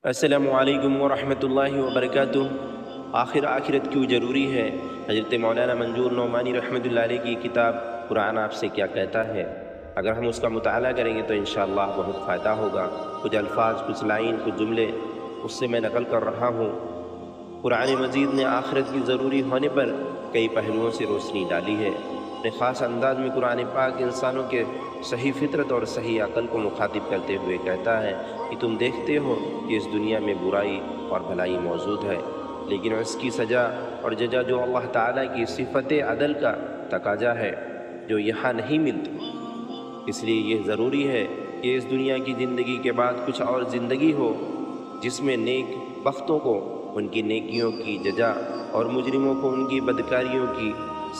السلام علیکم ورحمۃ اللہ وبرکاتہ۔ آخرت کیوں ضروری ہے؟ حضرت مولانا منظور نعمانی رحمۃ اللہ علیہ کی کتاب قرآن آپ سے کیا کہتا ہے، اگر ہم اس کا مطالعہ کریں گے تو انشاءاللہ بہت فائدہ ہوگا۔ کچھ الفاظ، کچھ لائن، کچھ جملے اس سے میں نقل کر رہا ہوں۔ قرآن مجید نے آخرت کی ضروری ہونے پر کئی پہلوؤں سے روشنی ڈالی ہے۔ اپنے خاص انداز میں قرآن پاک انسانوں کے صحیح فطرت اور صحیح عقل کو مخاطب کرتے ہوئے کہتا ہے کہ تم دیکھتے ہو کہ اس دنیا میں برائی اور بھلائی موجود ہے، لیکن اس کی سزا اور جزا جو اللہ تعالیٰ کی صفت عدل کا تقاضا ہے، جو یہاں نہیں ملتی۔ اس لیے یہ ضروری ہے کہ اس دنیا کی زندگی کے بعد کچھ اور زندگی ہو، جس میں نیک بختوں کو ان کی نیکیوں کی جزا اور مجرموں کو ان کی بدکاریوں کی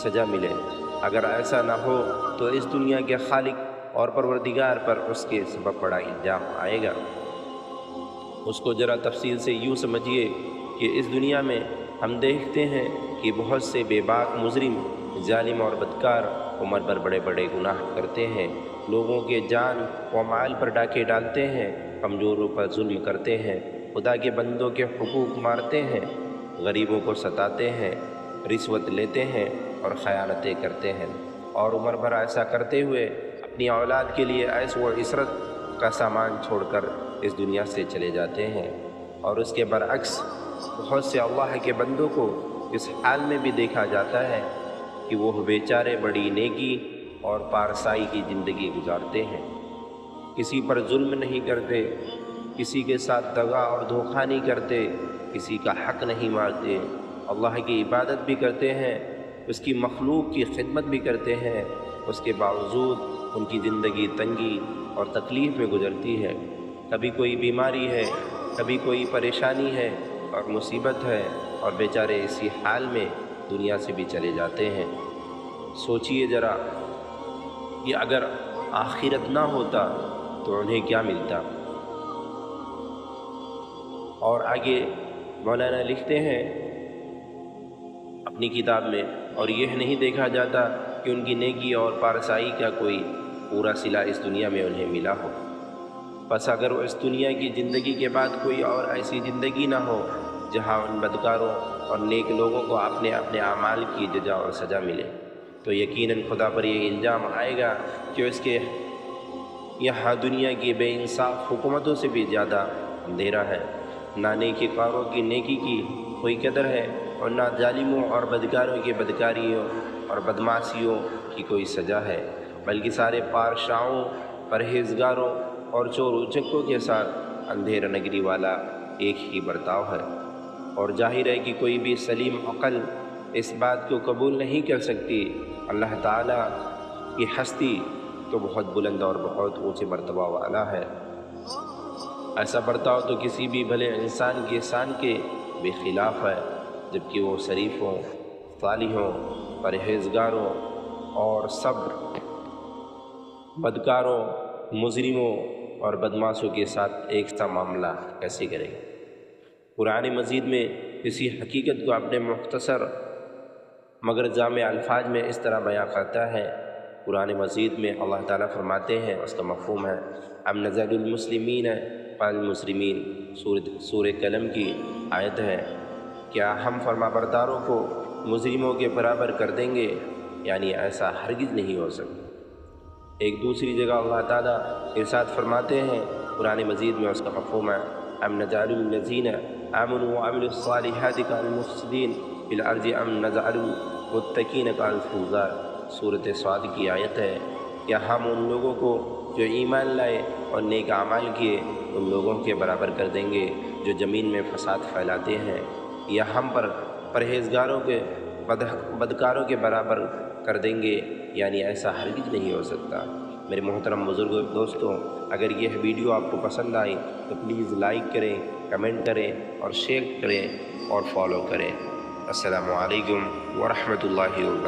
سزا ملے۔ اگر ایسا نہ ہو تو اس دنیا کے خالق اور پروردگار پر اس کے سبب بڑا الزام آئے گا۔ اس کو ذرا تفصیل سے یوں سمجھیے کہ اس دنیا میں ہم دیکھتے ہیں کہ بہت سے بے باک مجرم، ظالم اور بدکار عمر پر بڑے بڑے گناہ کرتے ہیں، لوگوں کے جان و مال پر ڈاکے ڈالتے ہیں، کمزوروں پر ظلم کرتے ہیں، خدا کے بندوں کے حقوق مارتے ہیں، غریبوں کو ستاتے ہیں، رشوت لیتے ہیں اور خیانتیں کرتے ہیں، اور عمر بھر ایسا کرتے ہوئے اپنی اولاد کے لیے عیش و عشرت کا سامان چھوڑ کر اس دنیا سے چلے جاتے ہیں۔ اور اس کے برعکس بہت سے اللہ کے بندوں کو اس حال میں بھی دیکھا جاتا ہے کہ وہ بیچارے بڑی نیکی اور پارسائی کی زندگی گزارتے ہیں، کسی پر ظلم نہیں کرتے، کسی کے ساتھ دغا اور دھوکہ نہیں کرتے، کسی کا حق نہیں مارتے، اللہ کی عبادت بھی کرتے ہیں، اس کی مخلوق کی خدمت بھی کرتے ہیں، اس کے باوجود ان کی زندگی تنگی اور تکلیف میں گزرتی ہے۔ کبھی کوئی بیماری ہے، کبھی کوئی پریشانی ہے اور مصیبت ہے، اور بیچارے اسی حال میں دنیا سے بھی چلے جاتے ہیں۔ سوچئے ذرا کہ اگر آخرت نہ ہوتا تو انہیں کیا ملتا؟ اور آگے مولانا لکھتے ہیں اپنی کتاب میں، اور یہ نہیں دیکھا جاتا کہ ان کی نیکی اور پارسائی کا کوئی پورا صلہ اس دنیا میں انہیں ملا ہو۔ بس اگر اس دنیا کی زندگی کے بعد کوئی اور ایسی زندگی نہ ہو جہاں ان بدکاروں اور نیک لوگوں کو اپنے اپنے اعمال کی جزا اور سزا ملے، تو یقیناً خدا پر یہ الزام آئے گا کہ اس کے یہاں دنیا کی بے انصاف حکومتوں سے بھی زیادہ اندھیرا ہے، نہ نیکی کاروں کی نیکی کی کوئی قدر ہے اور نہ ظالموں اور بدکاروں کی بدکاریوں اور بدمعاشیوں کی کوئی سزا ہے، بلکہ سارے پارشاؤں، پرہیزگاروں اور چور اچکوں کے ساتھ اندھیر نگری والا ایک ہی برتاؤ ہے۔ اور ظاہر ہے کہ کوئی بھی سلیم عقل اس بات کو قبول نہیں کر سکتی۔ اللہ تعالیٰ کی ہستی تو بہت بلند اور بہت اونچے مرتبہ والا ہے، ایسا برتاؤ تو کسی بھی بھلے انسان کی شان کے بھی خلاف ہے، جبکہ وہ شریفوں، صالحوں، پرہیزگاروں اور صبر بدکاروں، مجرموں اور بدمعاشوں کے ساتھ ایک سا معاملہ کیسے کرے؟ قرآن مجید میں کسی حقیقت کو اپنے مختصر مگر جامع الفاظ میں اس طرح بیان کرتا ہے۔ قرآن مجید میں اللہ تعالیٰ فرماتے ہیں، اس کا مفہوم ہے ام نزل المسلمین فالمسلمین، سورہ قلم کی آیت ہے۔ کیا ہم فرما برداروں کو مجرموں کے برابر کر دیں گے؟ یعنی ایسا ہرگز نہیں ہو سکتا۔ ایک دوسری جگہ اللہ تعالیٰ ارشاد فرماتے ہیں قرآن مجید میں، اس کا مفہوم ہے ام نجعل الذین آمنوا وعملوا الصالحات کالمفسدین فی الارض ام نجعل المتقین کالفجار، سورۃ صاد کی آیت ہے۔ کیا ہم ان لوگوں کو جو ایمان لائے اور نیک اعمال کیے ان لوگوں کے برابر کر دیں گے جو زمین میں فساد پھیلاتے ہیں، یا ہم پر پرہیزگاروں کے بدکاروں کے برابر کر دیں گے؟ یعنی ایسا ہرگز نہیں ہو سکتا۔ میرے محترم بزرگوں، دوستوں، اگر یہ ویڈیو آپ کو پسند آئی تو پلیز لائک کریں، کمنٹ کریں اور شیئر کریں اور فالو کریں۔ السلام علیکم ورحمۃ اللہ وبرکاتہ۔